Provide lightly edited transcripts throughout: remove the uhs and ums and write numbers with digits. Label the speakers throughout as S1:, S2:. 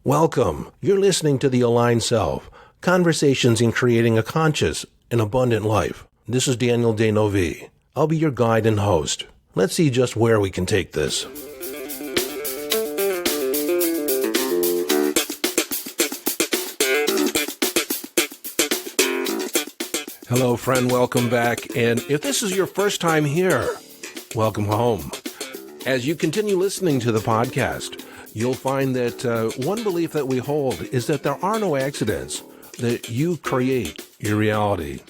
S1: Welcome. You're listening to The Aligned Self, Conversations in Creating a Conscious and Abundant Life. This is Daniel Denovi. I'll be your guide and host. Let's see just where we can take this. Hello, friend. Welcome back. And if this is your first time here, welcome home. As you continue listening to the podcast, you'll find that one belief that we hold is that there are no accidents, that you create your reality.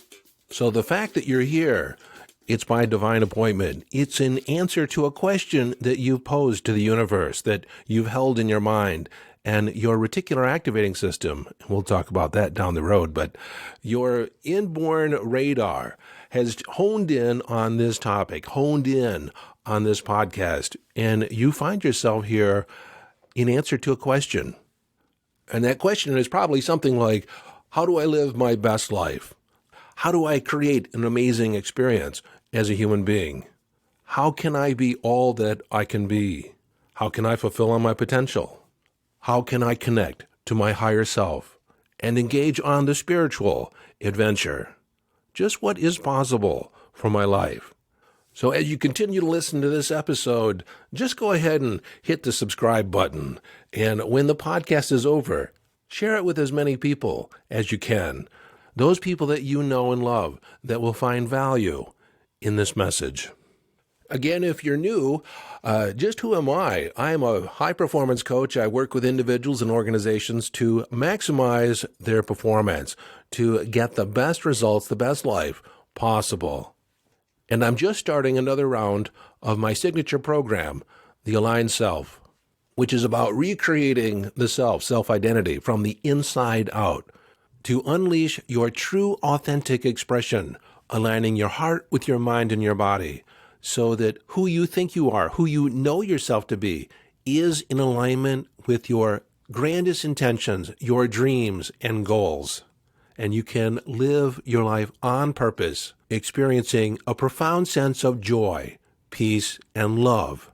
S1: So the fact that you're here, it's by divine appointment. It's an answer to a question that you've posed to the universe, that you've held in your mind. And your reticular activating system, we'll talk about that down the road, but your inborn radar has honed in on this topic, honed in on this podcast, and you find yourself here in answer to a question. And that question is probably something like, how do I live my best life? How do I create an amazing experience as a human being? How can I be all that I can be? How can I fulfill on my potential? How can I connect to my higher self and engage on the spiritual adventure? Just what is possible for my life? So as you continue to listen to this episode, just go ahead and hit the subscribe button. And when the podcast is over, share it with as many people as you can. Those people that you know and love that will find value in this message. Again, if you're new, just who am I? I am a high-performance coach. I work with individuals and organizations to maximize their performance, to get the best results, the best life possible. And I'm just starting another round of my signature program, The Aligned Self, which is about recreating the self-identity from the inside out to unleash your true, authentic expression, aligning your heart with your mind and your body, so that who you think you are, who you know yourself to be, is in alignment with your grandest intentions, your dreams and goals. And you can live your life on purpose, experiencing a profound sense of joy, peace, and love.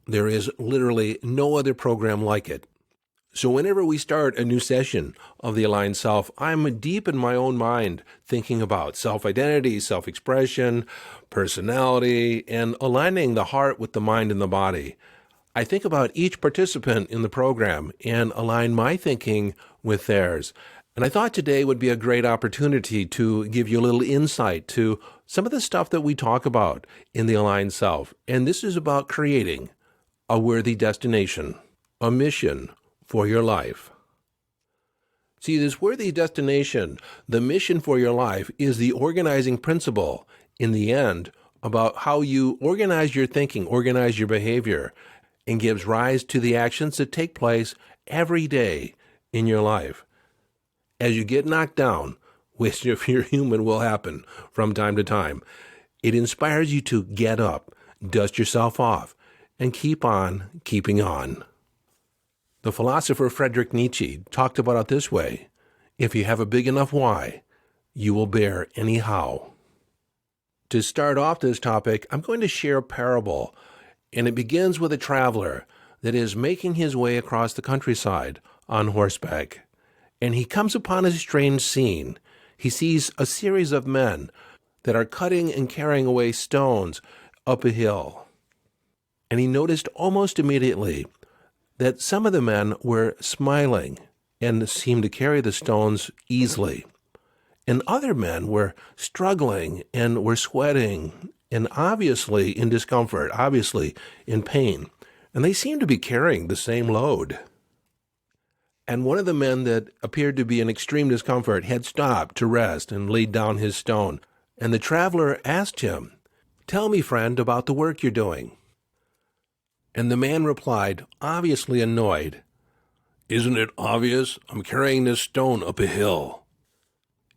S1: There is literally no other program like it. So whenever we start a new session of The Aligned Self, I'm deep in my own mind thinking about self-identity, self-expression, personality, and aligning the heart with the mind and the body. I think about each participant in the program and align my thinking with theirs. And I thought today would be a great opportunity to give you a little insight to some of the stuff that we talk about in The Aligned Self. And this is about creating a worthy destination, a mission for your life. See, this worthy destination, the mission for your life, is the organizing principle in the end about how you organize your thinking, organize your behavior, and gives rise to the actions that take place every day in your life. As you get knocked down, which if you're human will happen from time to time, it inspires you to get up, dust yourself off, and keep on keeping on. The philosopher Friedrich Nietzsche talked about it this way: if you have a big enough why, you will bear any how. To start off this topic, I'm going to share a parable, and it begins with a traveler that is making his way across the countryside on horseback. And he comes upon a strange scene. He sees a series of men that are cutting and carrying away stones up a hill. And he noticed almost immediately that some of the men were smiling and seemed to carry the stones easily. And other men were struggling and were sweating and obviously in discomfort, obviously in pain. And they seemed to be carrying the same load. And one of the men that appeared to be in extreme discomfort had stopped to rest and laid down his stone. And the traveler asked him, "Tell me, friend, about the work you're doing." And the man replied, obviously annoyed, "Isn't it obvious? I'm carrying this stone up a hill."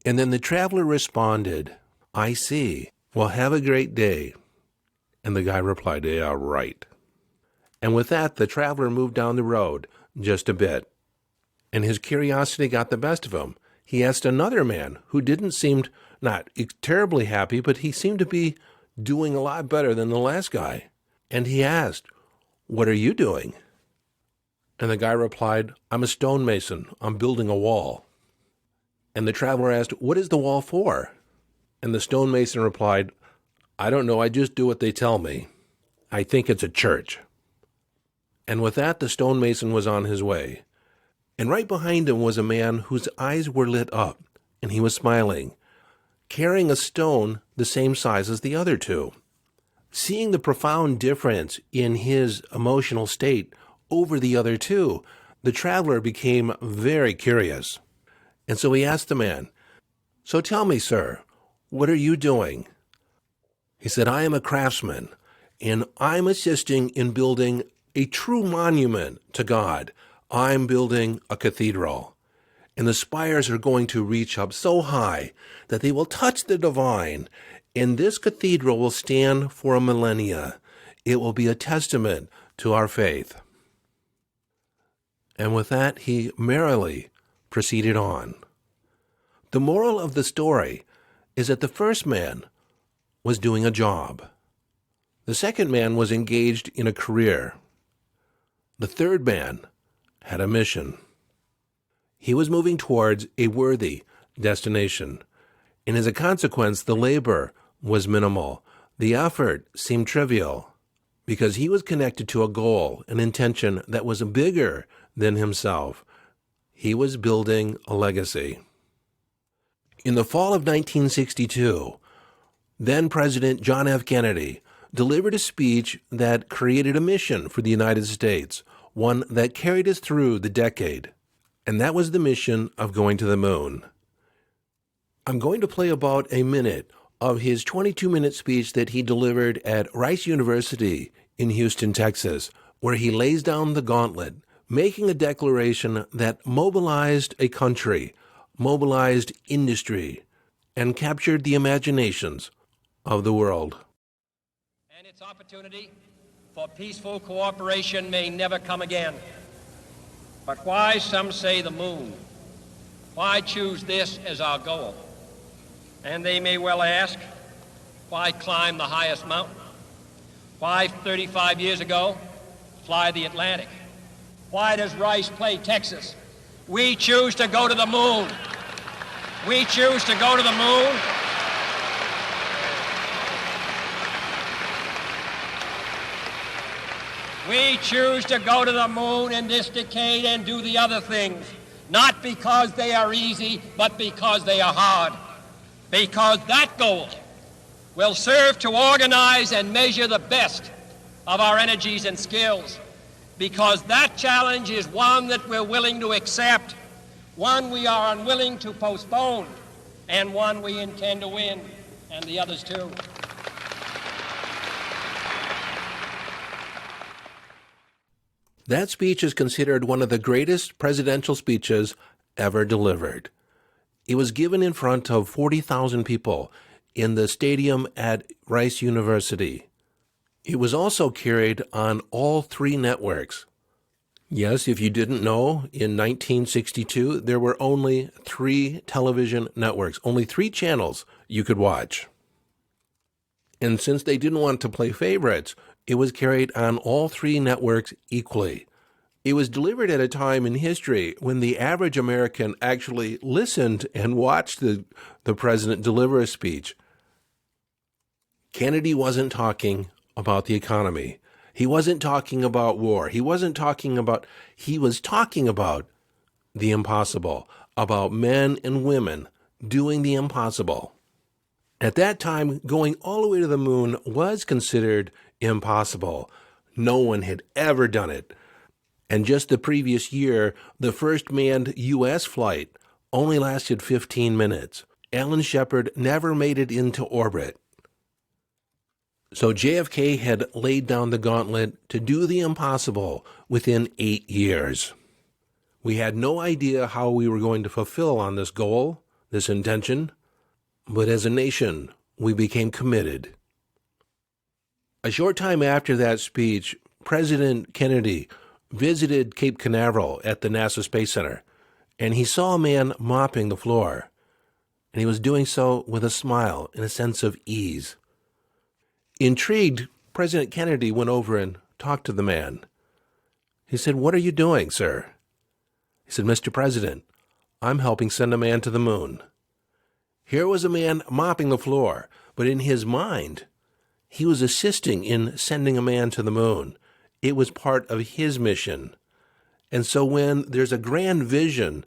S1: And then the traveler responded, "I see. Well, have a great day." And the guy replied, "Yeah, right." And with that, the traveler moved down the road just a bit. And his curiosity got the best of him. He asked another man who didn't seem not terribly happy, but he seemed to be doing a lot better than the last guy. And he asked, "What are you doing?" And the guy replied, "I'm a stonemason. I'm building a wall." And the traveler asked, "What is the wall for?" And the stonemason replied, "I don't know. I just do what they tell me. I think it's a church." And with that, the stonemason was on his way. And right behind him was a man whose eyes were lit up, and he was smiling, carrying a stone the same size as the other two. Seeing the profound difference in his emotional state over the other two, the traveler became very curious. And so he asked the man, "So tell me, sir, what are you doing?" He said, "I am a craftsman, and I'm assisting in building a true monument to God. I'm building a cathedral, and the spires are going to reach up so high that they will touch the divine, and this cathedral will stand for a millennia. It will be a testament to our faith." And with that, he merrily proceeded on. The moral of the story is that the first man was doing a job. The second man was engaged in a career. The third man had a mission. He was moving towards a worthy destination, and as a consequence, the labor was minimal. The effort seemed trivial because he was connected to a goal, an intention that was bigger than himself. He was building a legacy. In the fall of 1962, then President John F. Kennedy delivered a speech that created a mission for the United States, one that carried us through the decade, and that was the mission of going to the moon. I'm going to play about a minute of his 22-minute speech that he delivered at Rice University in Houston, Texas, where he lays down the gauntlet, making a declaration that mobilized a country, mobilized industry, and captured the imaginations of the world.
S2: And its opportunity for peaceful cooperation may never come again. But why, some say, the moon? Why choose this as our goal? And they may well ask, why climb the highest mountain? Why, 35 years ago, fly the Atlantic? Why does Rice play Texas? We choose to go to the moon. We choose to go to the moon. We choose to go to the moon in this decade and do the other things, not because they are easy, but because they are hard. Because that goal will serve to organize and measure the best of our energies and skills. Because that challenge is one that we're willing to accept, one we are unwilling to postpone, and one we intend to win, and the others too.
S1: That speech is considered one of the greatest presidential speeches ever delivered. It was given in front of 40,000 people in the stadium at Rice University. It was also carried on all three networks. Yes, if you didn't know, in 1962, there were only 3 television networks, only 3 channels you could watch. And since they didn't want to play favorites, it was carried on all 3 networks equally. It was delivered at a time in history when the average American actually listened and watched the president deliver a speech. Kennedy wasn't talking about the economy. He wasn't talking about war. He was talking about the impossible, about men and women doing the impossible. At that time, going all the way to the moon was considered impossible. No one had ever done it. And just the previous year, the first manned U.S. flight only lasted 15 minutes. Alan Shepard never made it into orbit. So JFK had laid down the gauntlet to do the impossible within 8 years. We had no idea how we were going to fulfill on this goal, this intention, but as a nation, we became committed. A short time after that speech, President Kennedy visited Cape Canaveral at the NASA Space Center, and he saw a man mopping the floor, and he was doing so with a smile and a sense of ease. Intrigued, President Kennedy went over and talked to the man. He said, "What are you doing, sir?" He said, "Mr. President, I'm helping send a man to the moon." Here was a man mopping the floor, but in his mind, he was assisting in sending a man to the moon. It was part of his mission. And so when there's a grand vision,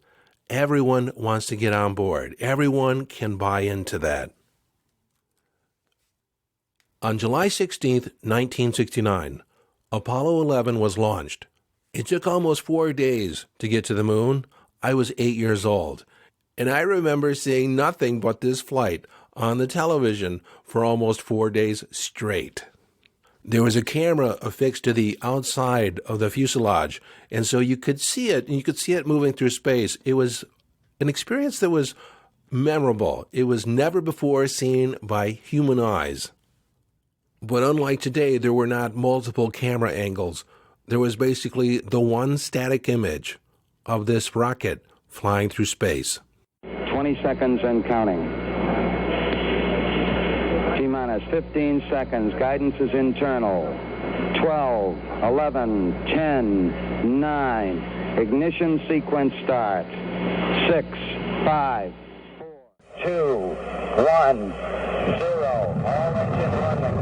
S1: everyone wants to get on board. Everyone can buy into that. On July 16th, 1969, Apollo 11 was launched. It took almost 4 days to get to the moon. I was 8 years old, and I remember seeing nothing but this flight on the television for almost 4 days straight. There was a camera affixed to the outside of the fuselage, and so you could see it, and you could see it moving through space. It was an experience that was memorable. It was never before seen by human eyes. But unlike today, there were not multiple camera angles. There was basically the one static image of this rocket flying through space.
S3: 20 seconds and counting. T-minus 15 seconds. Guidance is internal. 12, 11, 10, 9. Ignition sequence start. 6, 5, 4, 2, 1, 0. All engine running.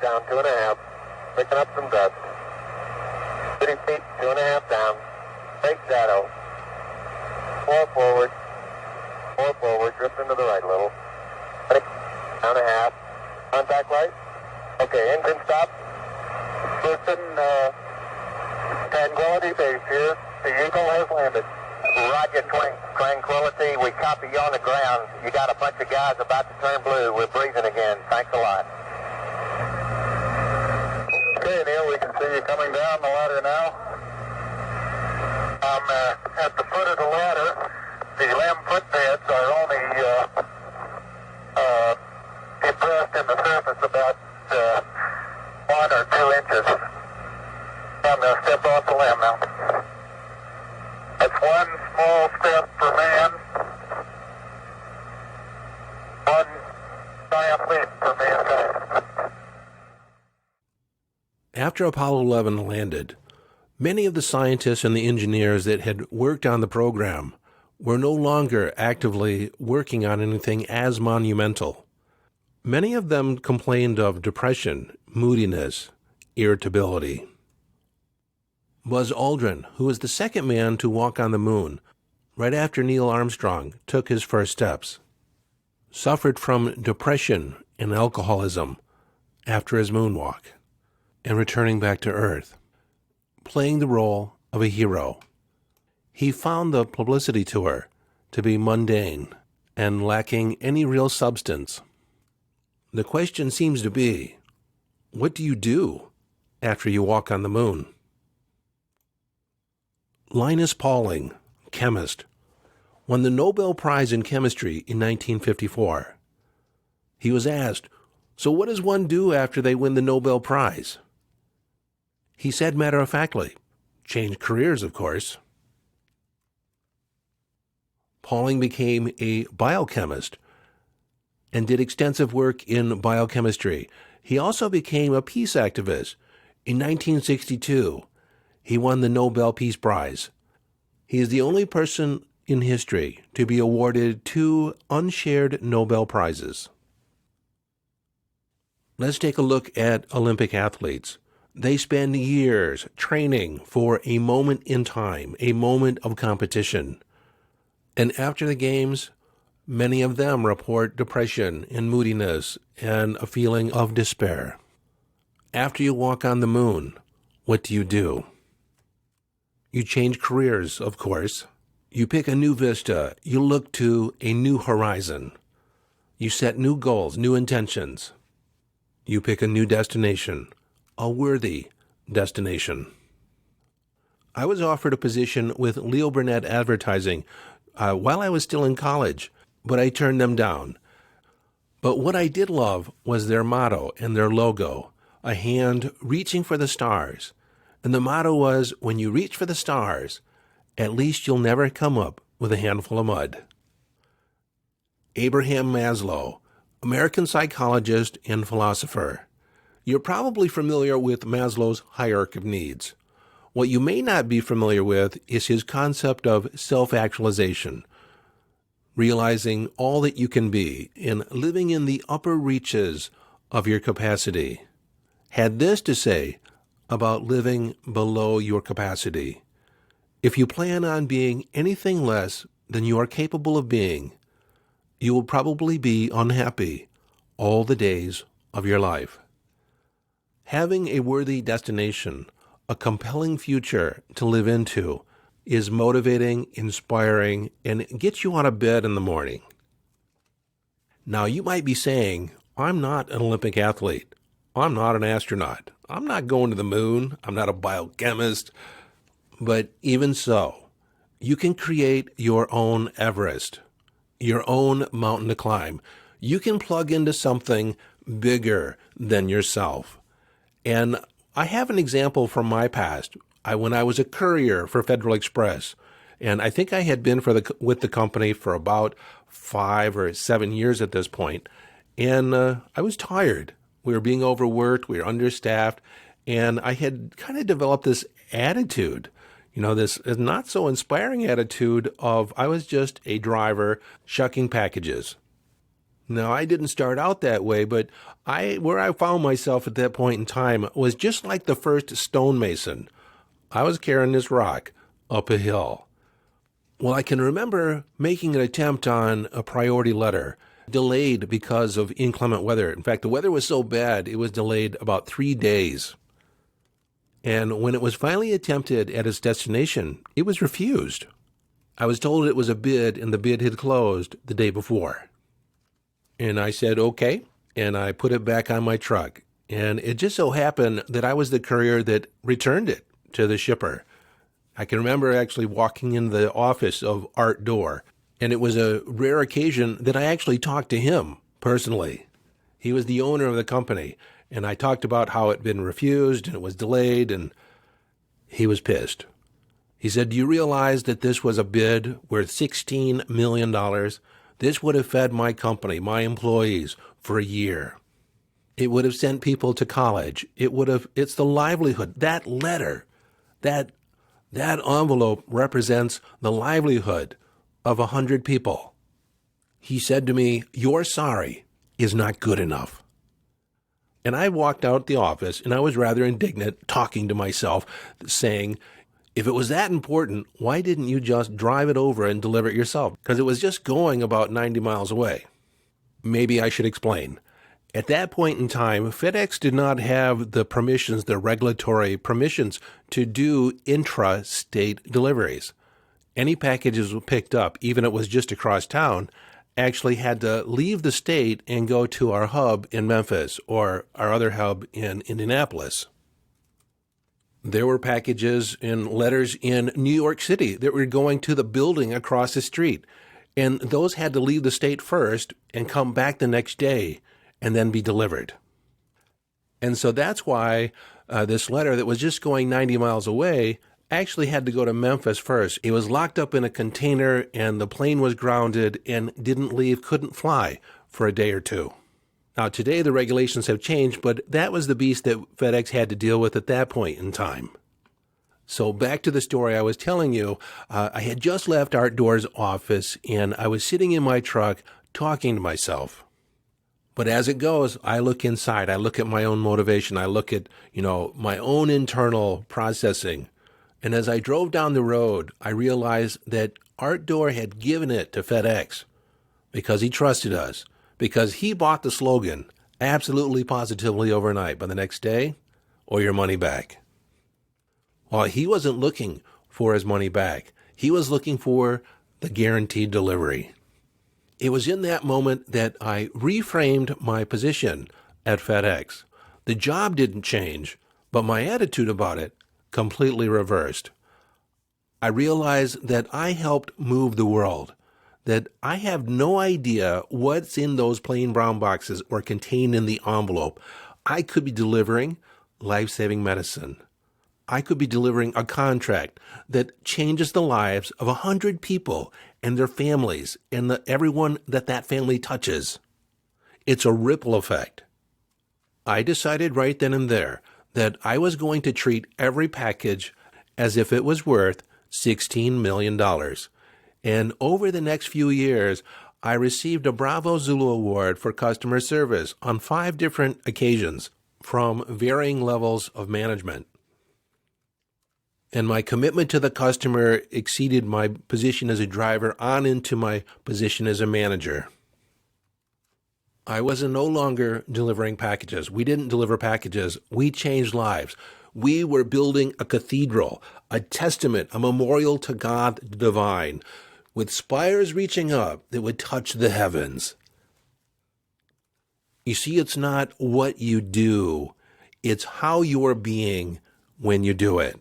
S4: Down 2.5, picking up some dust. 30 feet, 2.5 down. Fake shadow. 4 forward, drift into the right a little. 1.5. Contact light. Okay, engine stop. Listen, Tranquility Base here. The Eagle has landed. Roger, Tranquility. We copy you on the ground. You got a bunch of guys about to turn blue. We're breathing again. Thanks a lot. Okay, Neil, we can see you coming down the ladder now. I'm at the foot of the ladder. The limb footbeds are only impressed in the surface about 1 or 2 inches. I'm going to step off the limb now. That's one small step for man, one giant leap for mankind.
S1: After Apollo 11 landed, many of the scientists and the engineers that had worked on the program were no longer actively working on anything as monumental. Many of them complained of depression, moodiness, irritability. Buzz Aldrin, who was the second man to walk on the moon right after Neil Armstrong took his first steps, suffered from depression and alcoholism after his moonwalk and returning back to Earth, playing the role of a hero. He found the publicity tour to be mundane and lacking any real substance. The question seems to be, what do you do after you walk on the moon? Linus Pauling, chemist, won the Nobel Prize in Chemistry in 1954. He was asked, "So what does one do after they win the Nobel Prize?" He said matter-of-factly, "Change careers, of course." Pauling became a biochemist and did extensive work in biochemistry. He also became a peace activist. In 1962, he won the Nobel Peace Prize. He is the only person in history to be awarded 2 unshared Nobel Prizes. Let's take a look at Olympic athletes. They spend years training for a moment in time, a moment of competition. And after the games, many of them report depression and moodiness and a feeling of despair. After you walk on the moon, what do? You change careers, of course. You pick a new vista. You look to a new horizon. You set new goals, new intentions. You pick a new destination, a worthy destination. I was offered a position with Leo Burnett Advertising while I was still in college, but I turned them down. But what I did love was their motto and their logo, a hand reaching for the stars. And the motto was, when you reach for the stars, at least you'll never come up with a handful of mud. Abraham Maslow, American psychologist and philosopher. You're probably familiar with Maslow's hierarchy of needs. What you may not be familiar with is his concept of self-actualization, realizing all that you can be and living in the upper reaches of your capacity. Had this to say about living below your capacity. If you plan on being anything less than you are capable of being, you will probably be unhappy all the days of your life. Having a worthy destination, a compelling future to live into, is motivating, inspiring, and gets you out of bed in the morning. Now, you might be saying, I'm not an Olympic athlete. I'm not an astronaut. I'm not going to the moon. I'm not a biochemist. But even so, you can create your own Everest, your own mountain to climb. You can plug into something bigger than yourself. And I have an example from my past. When I was a courier for Federal Express, and I think I had been with the company for about 5 or 7 years at this point, and I was tired. We were being overworked, we were understaffed, and I had kind of developed this attitude, this not so inspiring attitude of I was just a driver shucking packages. Now, I didn't start out that way, but where I found myself at that point in time was just like the first stonemason. I was carrying this rock up a hill. Well, I can remember making an attempt on a priority letter, delayed because of inclement weather. In fact, the weather was so bad, it was delayed about 3 days. And when it was finally attempted at its destination, it was refused. I was told it was a bid, and the bid had closed the day before. And I said, okay, and I put it back on my truck. And it just so happened that I was the courier that returned it to the shipper. I can remember actually walking in the office of Art Door, and it was a rare occasion that I actually talked to him personally. He was the owner of the company, and I talked about how it had been refused and it was delayed, and he was pissed. He said, do you realize that this was a bid worth $16 million? This would have fed my company, my employees, for a year. It would have sent people to college. It's the livelihood. That letter, that envelope represents the livelihood of 100 people. He said to me, your sorry is not good enough. And I walked out the office, and I was rather indignant, talking to myself, saying, if it was that important, why didn't you just drive it over and deliver it yourself? Because it was just going about 90 miles away. Maybe I should explain. At that point in time, FedEx did not have the permissions, the regulatory permissions, to do intra-state deliveries. Any packages picked up, even if it was just across town, actually had to leave the state and go to our hub in Memphis or our other hub in Indianapolis. There were packages and letters in New York City that were going to the building across the street, and those had to leave the state first and come back the next day and then be delivered. And so that's why this letter that was just going 90 miles away actually had to go to Memphis first. It was locked up in a container, and the plane was grounded and didn't leave, couldn't fly for a day or two. Now, today the regulations have changed, but that was the beast that FedEx had to deal with at that point in time. So back to the story I was telling you, I had just left Art Door's office, and I was sitting in my truck talking to myself. But as it goes, I look inside. I look at my own motivation. I look at, my own internal processing. And as I drove down the road, I realized that Art Door had given it to FedEx because he trusted us, because he bought the slogan absolutely positively overnight by the next day, or your money back. Well, he wasn't looking for his money back. He was looking for the guaranteed delivery. It was in that moment that I reframed my position at FedEx. The job didn't change, but my attitude about it completely reversed. I realized that I helped move the world, that I have no idea what's in those plain brown boxes or contained in the envelope. I could be delivering life-saving medicine. I could be delivering a contract that changes the lives of 100 people and their families and everyone that family touches. It's a ripple effect. I decided right then and there that I was going to treat every package as if it was worth $16 million. And over the next few years, I received a Bravo Zulu Award for customer service on 5 different occasions from varying levels of management. And my commitment to the customer exceeded my position as a driver on into my position as a manager. I was no longer delivering packages. We didn't deliver packages. We changed lives. We were building a cathedral, a testament, a memorial to God the divine, with spires reaching up that would touch the heavens. You see, it's not what you do. It's how you are being when you do it.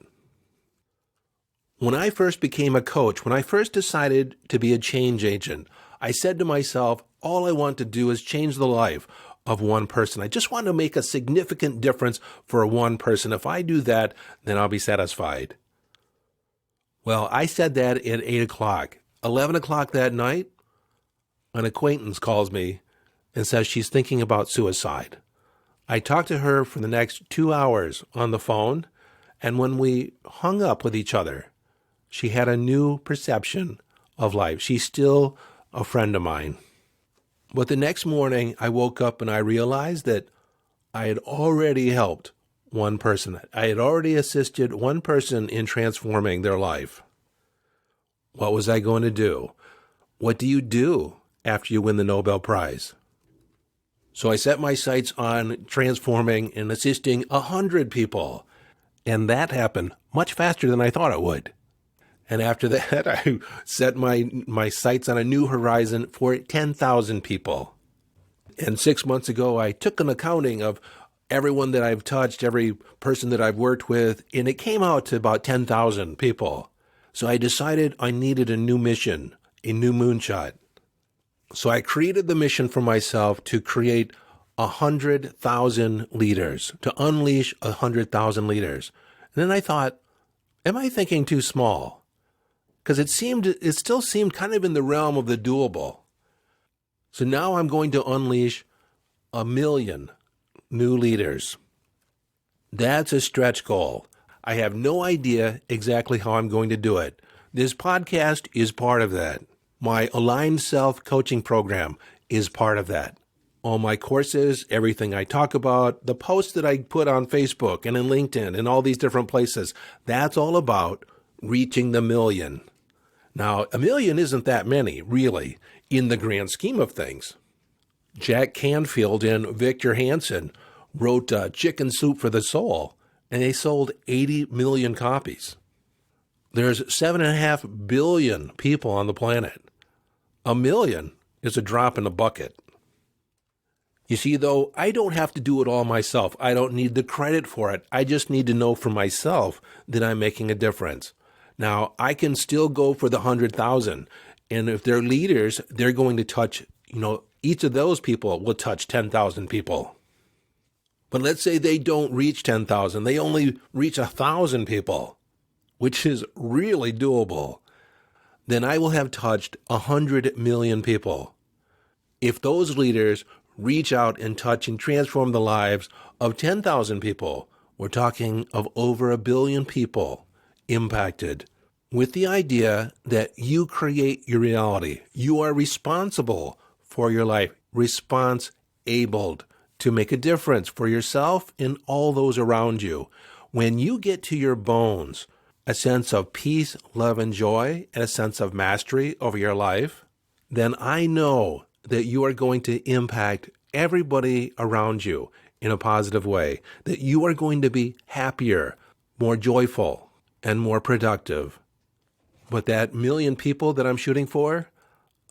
S1: When I first became a coach, when I first decided to be a change agent, I said to myself, all I want to do is change the life of one person. I just want to make a significant difference for one person. If I do that, then I'll be satisfied. Well, I said that at 8 o'clock. 11 o'clock that night, an acquaintance calls me and says she's thinking about suicide. I talked to her for the next 2 hours on the phone, and when we hung up with each other, she had a new perception of life. She's still a friend of mine. But the next morning, I woke up and I realized that I had already helped one person. I had already assisted one person in transforming their life. What was I going to do? What do you do after you win the Nobel Prize? So I set my sights on transforming and assisting 100 people. And that happened much faster than I thought it would. And after that, I set my sights on a new horizon for 10,000 people. And 6 months ago, I took an accounting of everyone that I've touched, every person that I've worked with, and it came out to about 10,000 people. So I decided I needed a new mission, a new moonshot. So I created the mission for myself to create 100,000 leaders, to unleash 100,000 leaders. And then I thought, am I thinking too small? Because it still seemed kind of in the realm of the doable. So now I'm going to unleash 1 million new leaders. That's a stretch goal. I have no idea exactly how I'm going to do it. This podcast is part of that. My Aligned Self coaching program is part of that. All my courses, everything I talk about, the posts that I put on Facebook and in LinkedIn and all these different places, that's all about reaching the million. Now, 1 million isn't that many, really, in the grand scheme of things. Jack Canfield and Victor Hansen wrote Chicken Soup for the Soul, and they sold 80 million copies. There's 7.5 billion people on the planet. 1 million is a drop in the bucket. You see, though, I don't have to do it all myself. I don't need the credit for it. I just need to know for myself that I'm making a difference. Now, I can still go for the 100,000. And if they're leaders, they're going to touch, each of those people will touch 10,000 people. But let's say they don't reach 10,000. They only reach 1,000 people, which is really doable. Then I will have touched 100 million people. If those leaders reach out and touch and transform the lives of 10,000 people, we're talking of over 1 billion people impacted, with the idea that you create your reality. You are responsible for your life, response-abled to make a difference for yourself and all those around you. When you get to your bones a sense of peace, love, and joy, and a sense of mastery over your life, then I know that you are going to impact everybody around you in a positive way, that you are going to be happier, more joyful, and more productive. But that 1 million people that I'm shooting for,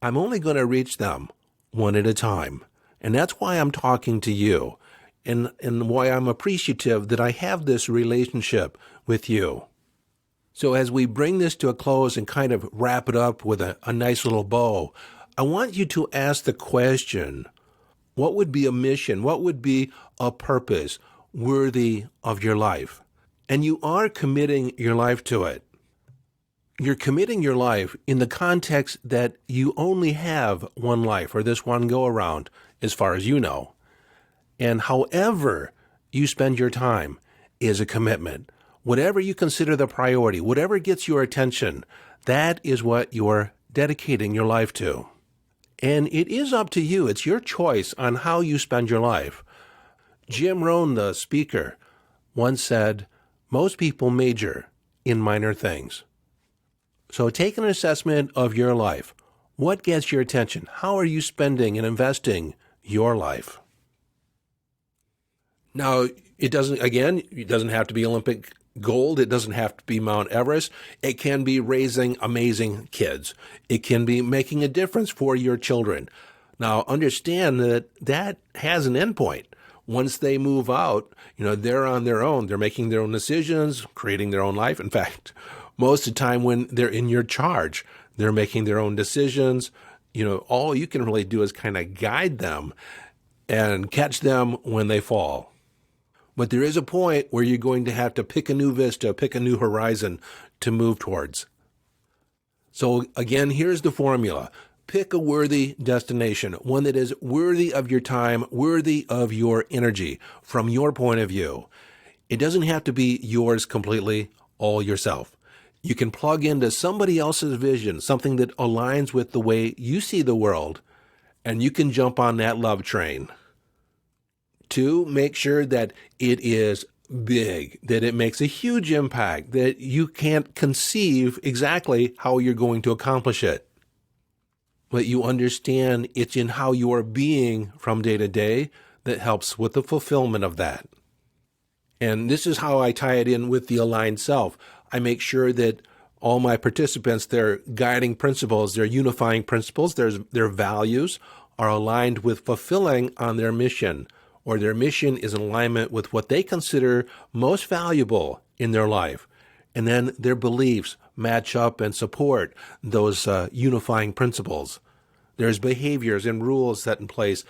S1: I'm only going to reach them one at a time. And that's why I'm talking to you, and why I'm appreciative that I have this relationship with you. So as we bring this to a close and kind of wrap it up with a nice little bow, I want you to ask the question, what would be a mission? What would be a purpose worthy of your life? And you are committing your life to it. You're committing your life in the context that you only have one life, or this one go-around, as far as you know. And however you spend your time is a commitment. Whatever you consider the priority, whatever gets your attention, that is what you're dedicating your life to. And it is up to you. It's your choice on how you spend your life. Jim Rohn, the speaker, once said, most people major in minor things. So take an assessment of your life. What gets your attention? How are you spending and investing your life? Now, it doesn't have to be Olympic gold. It doesn't have to be Mount Everest. It can be raising amazing kids. It can be making a difference for your children. Now, understand that has an endpoint. Once they move out, they're on their own. They're making their own decisions, creating their own life. In fact, most of the time when they're in your charge, they're making their own decisions. All you can really do is kind of guide them and catch them when they fall. But there is a point where you're going to have to pick a new vista, pick a new horizon to move towards. So again, here's the formula. Pick a worthy destination, one that is worthy of your time, worthy of your energy from your point of view. It doesn't have to be yours completely, all yourself. You can plug into somebody else's vision, something that aligns with the way you see the world, and you can jump on that love train. 2, make sure that it is big, that it makes a huge impact, that you can't conceive exactly how you're going to accomplish it. But you understand it's in how you are being from day to day that helps with the fulfillment of that. And this is how I tie it in with the aligned self. I make sure that all my participants, their guiding principles, their unifying principles, their values are aligned with fulfilling on their mission, or their mission is in alignment with what they consider most valuable in their life. And then their beliefs match up and support those unifying principles. There's behaviors and rules set in place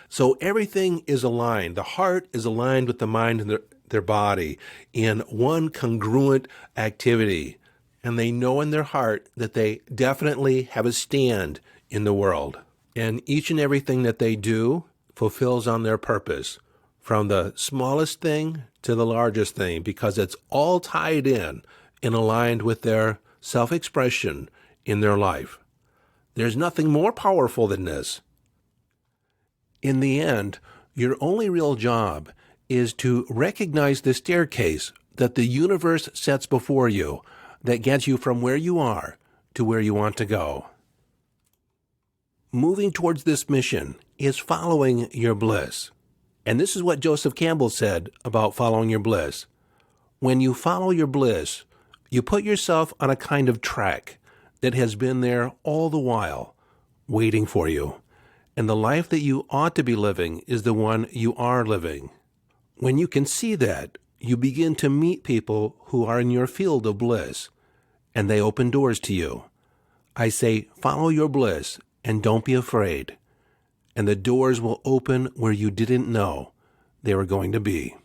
S1: so everything is aligned. The heart is aligned with the mind and their body in one congruent activity. And they know in their heart that they definitely have a stand in the world. And each and everything that they do fulfills on their purpose, from the smallest thing to the largest thing, because it's all tied in and aligned with their self-expression in their life. There's nothing more powerful than this. In the end, your only real job is to recognize the staircase that the universe sets before you that gets you from where you are to where you want to go. Moving towards this mission is following your bliss. And this is what Joseph Campbell said about following your bliss. When you follow your bliss, you put yourself on a kind of track that has been there all the while, waiting for you. And the life that you ought to be living is the one you are living. When you can see that, you begin to meet people who are in your field of bliss, and they open doors to you. I say, follow your bliss, and don't be afraid. And the doors will open where you didn't know they were going to be.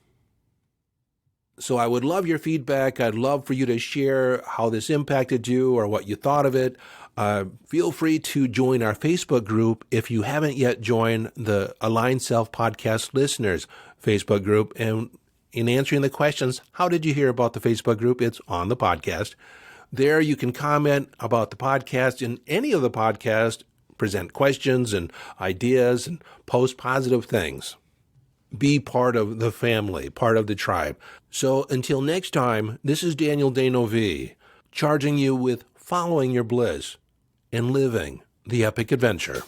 S1: So I would love your feedback. I'd love for you to share how this impacted you or what you thought of it. Feel free to join our Facebook group if you haven't yet joined the Aligned Self Podcast Listeners Facebook group. And in answering the questions, how did you hear about the Facebook group? It's on the podcast. There you can comment about the podcast and any of the podcasts, present questions and ideas, and post positive things. Be part of the family, part of the tribe. So until next time, this is Daniel Danovi, charging you with following your bliss and living the epic adventure.